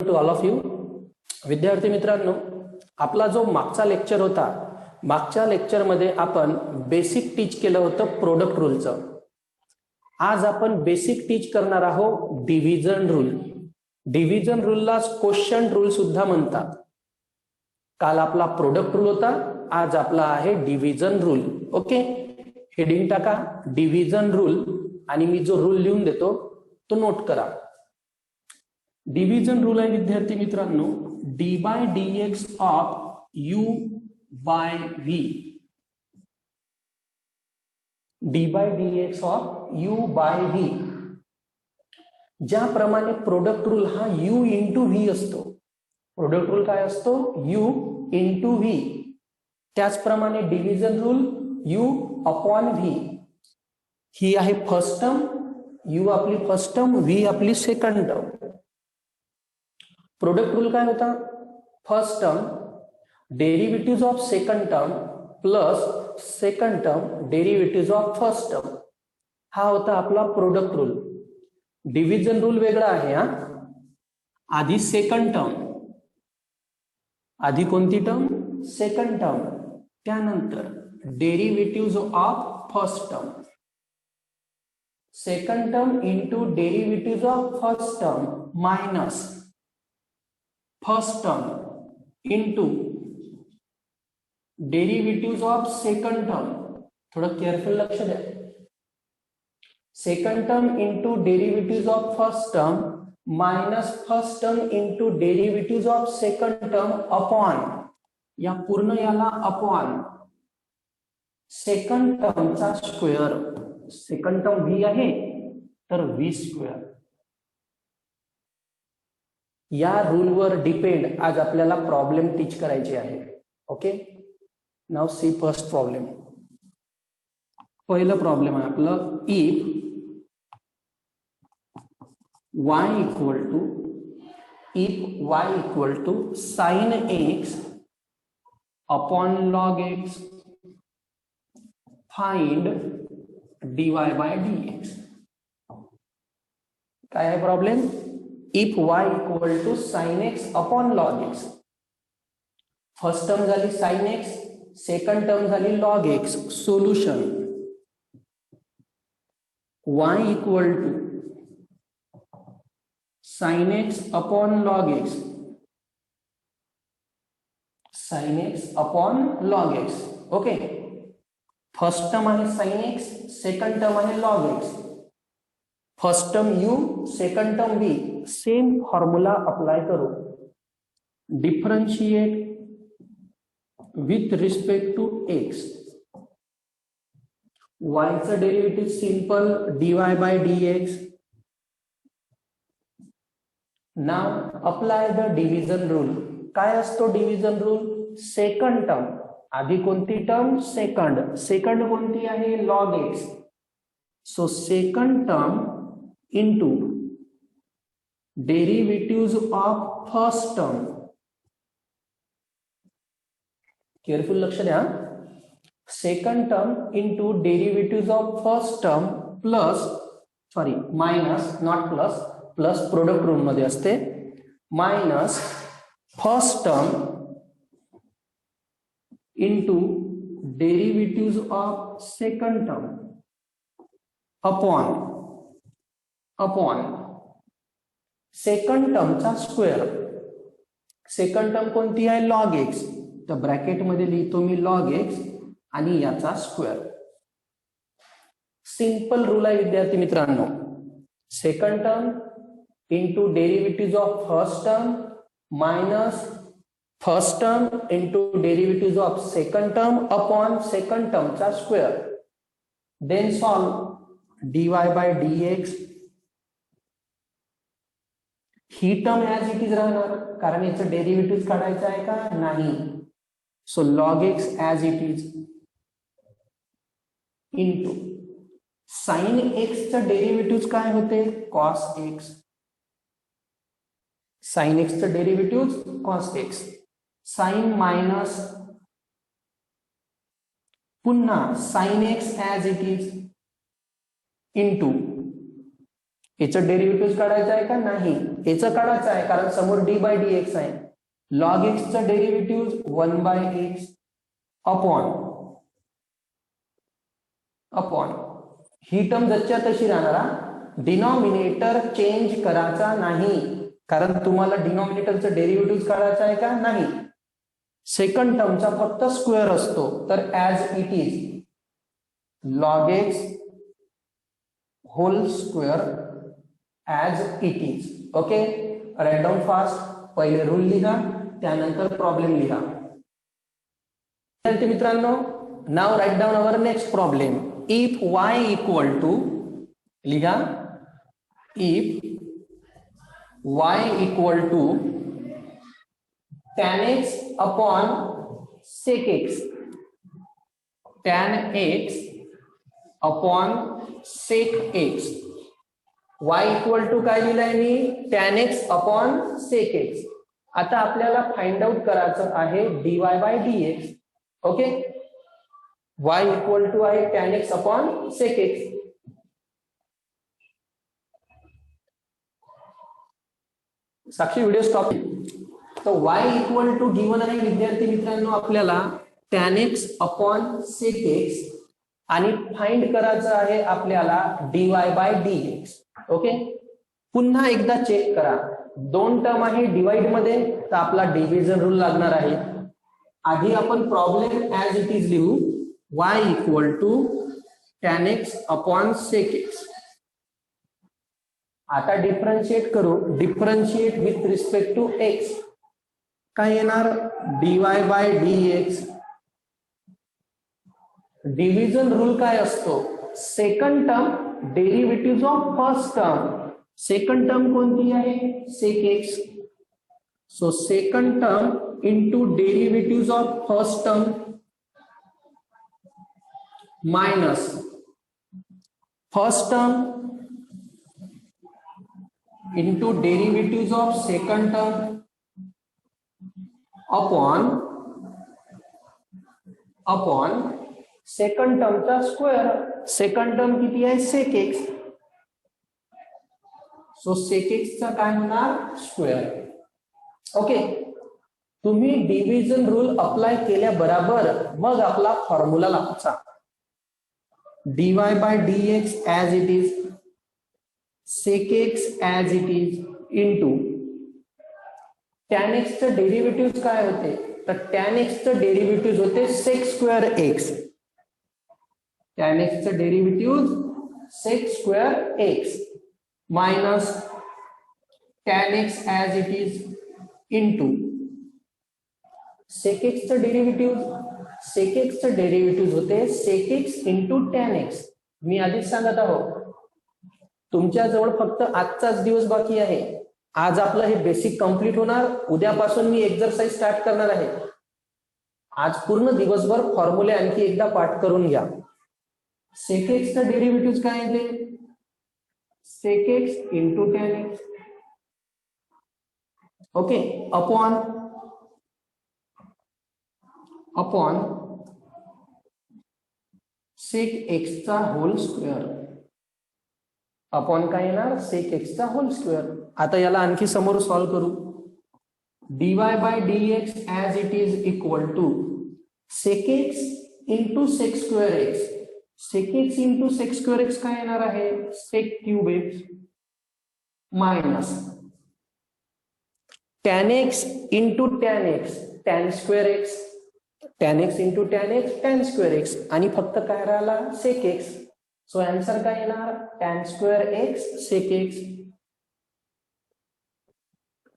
To all of you. विद्यार्थी मित्रांनो, आपला जो मागचा लेक्चर होता, मागच्या लेक्चरमध्ये आपण बेसिक टीच केलं होतं प्रोडक्ट रूलचं. आज आपण बेसिक टीच करणार आहोत डिव्हिजन रूल. डिव्हिजन रूलला क्वेश्चन रूल सुद्धा म्हणतात. काल आपला प्रोडक्ट रूल होता, आज आपला आहे डिव्हिजन रूल. ओके, हेडिंग टाका डिव्हिजन रूल आणि मी जो रूल लिहून देतो तो नोट करा. डिव्हिजन रूल आहे विद्यार्थी मित्रांनो, d by d x of u by v. D by d x of u by v. ज्याप्रमाणे प्रोडक्ट रूल हा यू इंटू व्ही असतो, प्रोडक्ट रूल काय असतो, यू इंटू व्ही, त्याचप्रमाणे division rule u upon v. ही आहे first term, u आपली first term, v आपली सेकंड टर्म. प्रोडक्ट रूल काय होता, first term derivative of second term plus second term derivative of first term. हा होता आपला प्रोडक्ट रूल. डिव्हिजन रूल वेगळा आहे. आधी सेकंड टर्म, आधी कोणती टर्म, सेकंड टर्म, त्यानंतर derivative of first term. Second term into derivative of first term minus first term into derivative of second term. थोडं केअरफुल लक्ष द्या. Second term into derivative of first term minus first term into derivative of second term upon, या पूर्ण याला upon second टर्मचा square. Second term v आहे तर V square. या रूलवर डिपेंड आज आपल्याला प्रॉब्लेम टीच करायचे आहे. Okay, now see first problem. पहिलं प्रॉब्लेम आहे आपलं, if y equal to sine x upon log x find dy by dx. काय आहे problem, if y equal to sine x upon log x. First term झाली sine x, second term झाली log x. Solution y equal to sine x upon log x, sine x upon log x. Okay, first term आहे sine x, second term आहे log x. First term u, second term v. Same formula apply करू. Differentiate with respect to x. y चं derivative simple dy by dx. Now apply the division rule. काय असतो division rule, second term आधी कोणती टर्म, second. Second कोणती आहे, log x. So second term into derivative of first term. Careful लक्ष द्या. Second term into derivative of first term plus, sorry minus, not plus, plus product rule मध्ये असते, minus first term into derivative of second term upon second टर्मचा square. Second term कोणती आहे, log x. तर bracket मध्ये लिहितो मी log x आणि याचा स्क्वेअर. सिंपल रूल आहे विद्यार्थी मित्रांनो. Second term into derivative of first term minus first term into derivative of second term upon second टर्मचा square. Then solve dy by dx. ही टर्म ऍज इट इज राहणार, कारण याचं डेरिव्हेटिव्ह काढायचं आहे का, नाही. So log x as it is into sine x चं डेरिव्हेटिव्ह काय होते, कॉस x. साइन x चं डेरिव्हेटिव्ह कॉस x. साइन मायनस पुन्हा sine x as it is into याचं डेरिव्हेटिव्ह काढायचं आहे का नाही, याचं काढायचं आहे कारण समोर डी बाय डी एक्स आहे. लॉग एक्सचं डेरिव्हेटिव्ह 1 बाय एक्स अपॉन ही टर्म जसच्या तशी राहणार. डिनॉमिनेटर चेंज करायचा नाही कारण तुम्हाला डिनॉमिनेटरचं डेरिव्हेटिव्ह काढायचं आहे का नाही. सेकंड टर्मचा फक्त स्क्वेअर असतो तर as it is log x whole square as it is. Okay, write down fast. पहिले रूल लिहा त्यानंतर प्रॉब्लेम लिहा. मित्रांनो, now write down our next problem. If y equal to लिहा, if y equal to tan x upon sec x, tan x upon sec x. y equal to काय लिहिलंय मी, tan x upon sec x. आता आपल्याला find out करायचं आहे dy by dx. Okay, y equal to आहे tan x upon sec x. साक्षी video stop. तर y equal to given आहे विद्यार्थी मित्रांनो आपल्याला tan x upon sec x आणि फाइंड करायचं आहे आपल्याला dy बाय dx. ओके, पुन्हा एकदा चेक करा. दोन टर्म आहे डिवाइड मध्ये तर आपला डिव्हिजन रूल लागणार आहे. आधी आपण प्रॉब्लेम ऍज इट इज लिहू, y equal to tan x upon sec x. आता डिफरन्शिएट करू, differentiate with respect to x. काय येणार, dy by dx. Division rule काय असतो, second term derivative of first term. Second term कोणती आहे, sec x. So second term into derivative of first term minus first term into derivative of second term upon second टर्मचा square. Second term किती आहे, sec x. So sec x चा काय होणार, square. Okay, तुम्ही division rule apply केल्या बरोबर मग आपला फॉर्म्युला लावायचा. dy by dx as it is, sec x as it is into tan x चं डेरिव्हेटिव्ह काय होते, तर tan x चं डेरिव्हेटिव्ह होते sec square x. tan x चं derivative sec square x minus tan x as it is into sec x चं derivative होते sec x into tan x. मी आधीच सांगत आहोत तुमच्या जवळ फक्त आजचाच दिवस बाकी आहे. आज आपलं हे बेसिक कंप्लीट होणार, उद्यापासून मी एक्सरसाइज स्टार्ट करणार आहे. आज पूर्ण दिवसभर फॉर्म्युले आणखी एकदा पाठ करून घ्या. sec x चं डेरिव्हेटिव्ह काय येते, sec x into tan x. Okay, upon sec x चा होल स्क्वेअर. अपॉन काय येणार, sec x चा होल स्क्वेअर. आता याला आणखी समोर सॉल्व्ह करू. dy by dx as it is equal to sec x into sec square x. sec x into sec square x काय येणार आहे, sec cube x minus tan x into tan x, tan square x. tan x into tan x, tan square x आणि फक्त काय राहिला, sec x. So answer काय येणार, tan square x sec x,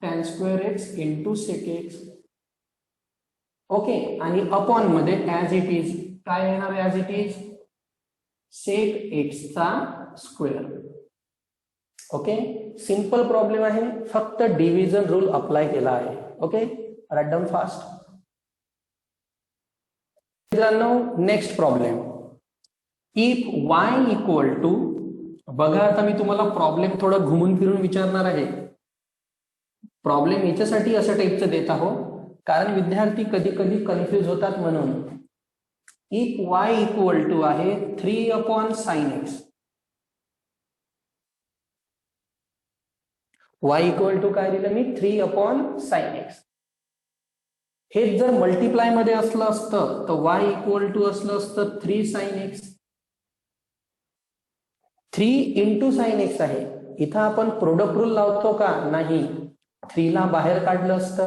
tan square x into sec x. Okay, आणि upon मध्ये as it is काय येणार, as it is sec x चा स्क्वेअर. ओके, सिंपल प्रॉब्लेम आहे, फक्त डिव्हिजन रूल अप्लाय केला आहे. Okay, write down fast. मित्रांनो, next problem. If y equal to, बघा आता मी तुम्हाला प्रॉब्लेम थोडं घुमून फिरून विचारणार आहे. प्रॉब्लेम याच्यासाठी अशा टाईपचं देत आहोत कारण विद्यार्थी कधी कधी कन्फ्युज होतात म्हणून. इफ y इक्वल टू आहे 3 upon sin x. y equal to काय दिलं मी 3/sin x. हेच जर मल्टिप्लाय मध्ये असलं असतं तर y इक्वल टू असलं असतं 3sin x. 3 × sin x आहे. इथं आपण प्रोडक्ट रूल लावतो का? नाही. 3 ला बाहेर काढलं असतं.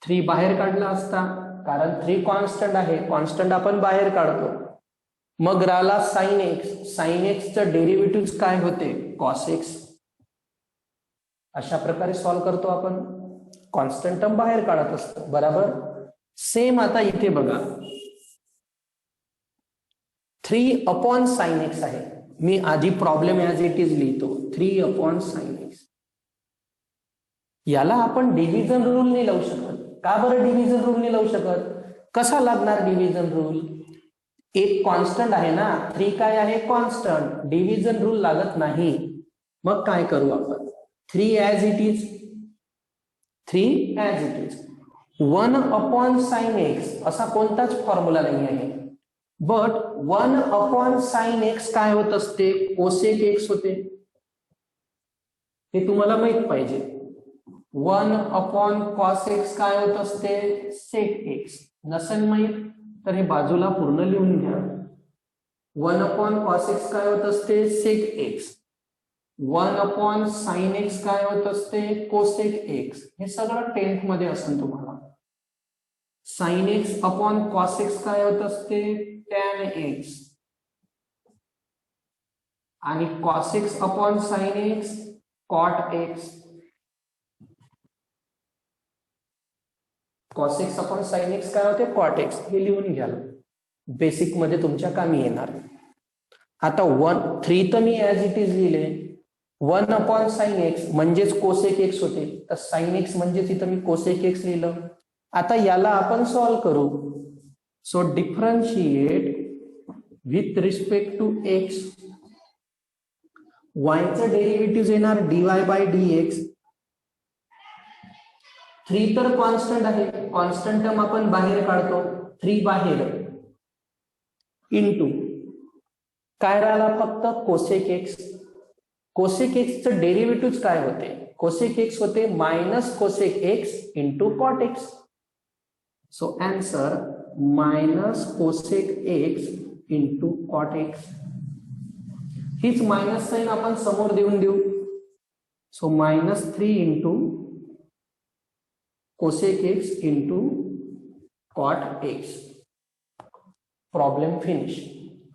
3 बाहेर काढला असता कारण 3 कॉन्स्टंट आहे. कॉन्स्टंट आपण बाहेर काढतो. मग राहिला sin x. sin x चं डेरिव्हेटिव्ह काय होते? cos x. अशा प्रकारे सॉल्व्ह करतो आपण. कॉन्स्टंट टर्म बाहेर काढत असतो. बरोबर. सेम आता इथे बघा 3/sin x आहे. मी आधी प्रॉब्लेम ॲज इट इज लिहितो 3/sin x. याला आपण डिव्हिजन रूल नाही लावू शकत. का बरं डिव्हिजन रूल नाही लावू शकत? कसा लागणार डिव्हिजन रूल? एक कॉन्स्टंट आहे ना. 3 काय आहे? कॉन्स्टंट. डिव्हिजन रूल लागत नाही. मग काय करू आपण? 3 as it is. 3 as it is. 1/sin x असा कोणताच फॉर्म्युला नाही आहे. बट 1/sin x काय होत असते? कोसेक x होते. हे तुम्हाला माहित पाहिजे. 1/cos x काय होत असते? sec x. नसेल माहित तर हे बाजूला पूर्ण लिहून घ्या. 1/cos x काय होत असते? sec x. 1/sin x काय होत असते? cosec x. हे सगळं 10th मध्ये असेल तुम्हाला. sin x/cos x काय होत असते? tan x. आणि cos x/sin x cot x. cos x/sin x काय होते? cot x. हे लिहून घ्या. बेसिक मध्ये तुमच्या कामी येणार. आता 3 तर मी ॲज इट इज लिहिले. 1/sin x म्हणजेच कोसेक x होते. तर sin x म्हणजेच इथं मी कोसेक x लिहिलं. आता याला आपण सॉल्व्ह करू. So differentiate with respect to x. y चं डेरिव्हेटिव्ह येणार dy/dx. 3 तर कॉन्स्टंट आहे. कॉन्स्टंट टर्म आपण बाहेर काढतो. 3 बाहेर इंटू काय राहिला? फक्त कोसेक x. कोसेक x चं डेरिव्हेटिव्ह काय होते? कोसेक x होते minus cosec x into cot x. So answer minus cosec x into cot x. हीच मायनस साइन आपण समोर देऊन देऊ. So -3 into cosec x into cot x. Problem finish.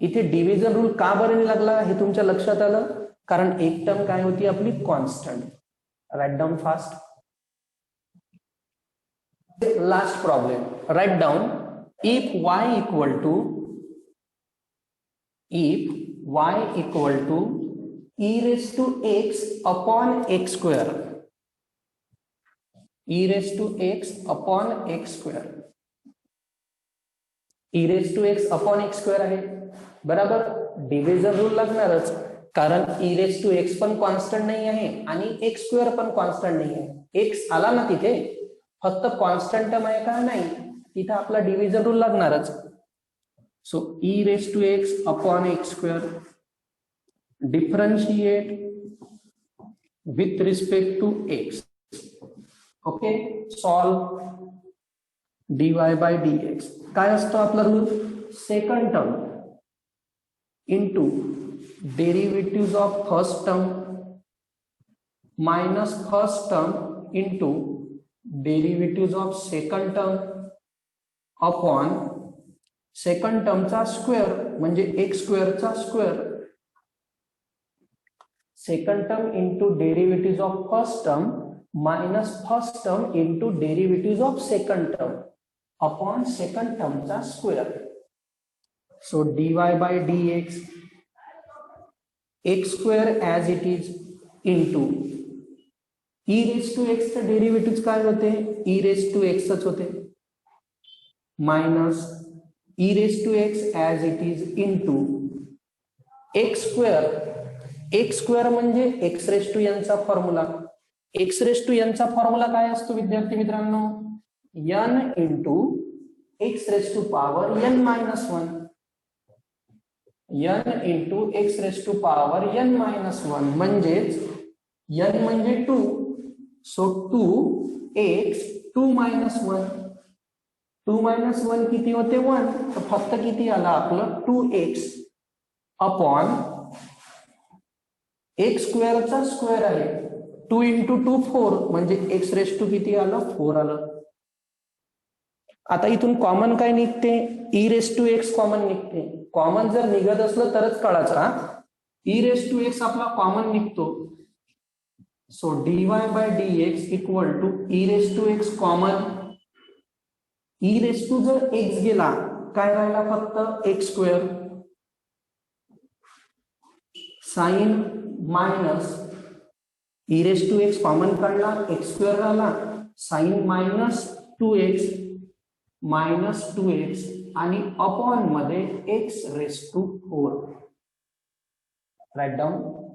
इथे डिव्हिजन रूल का बरं नाही लागला हे तुमच्या लक्षात आलं? कारण एक टर्म काय होती आपली? Constant. Write down fast. Last problem. Write down. If y equal to e raised to x upon x square. e raised to x upon x square. e raised to x upon x square आहे. बरोबर. Division rule लागणारच कारण e raised to x पण constant नाही आहे आणि x square पण constant नाही आहे. x आला ना तिथे. फक्त कॉन्स्टंट टर्म आहे का? नाही. तिथे आपला डिव्हिजन रूल लागणारच. So e raised to x upon x square. Differentiate with respect to x. Okay. Solve dy/dx. काय असतो आपला रूल? Second term into derivative of first term minus first term into derivative of second term upon second टर्मचा square म्हणजे x स्क्वेअरचा square. Second term into derivative of first term minus first term into derivative of second term upon second टर्मचा square. So dy/dx x square as it is into e raised to x चं derivative काय होते? e raised to x च होते minus e raised to x as it is into x square. x square म्हणजे x raised to n चा formula. x raised to n चा formula काय असतो विद्यार्थी मित्रांनो? n into x raised to power n minus 1. n into x raised to power n minus 1 म्हणजेच n म्हणजे 2, so 2x 2 minus 1. 2 minus 1 किती होते 1, तर फक्त किती आला आपलं 2x अपॉन x स्क्वेअरचा स्क्वेअर आहे. 2 इंटू 2 4 म्हणजे x रेस टू किती आलं 4 आलं. आता इथून कॉमन काय निघते, e raise to x common निघते. कॉमन जर निघत असलं तरच कळायचं हा. e रेस टू x आपला कॉमन निघतो. So dy by dx equal to e raise to x common. e raise to जर x गेला काय राहिला फक्त x square sine minus e raise to x common काढला x स्क्वेअर राहिला sine minus 2x minus 2x आणि upon मध्ये x raise to 4. Write down.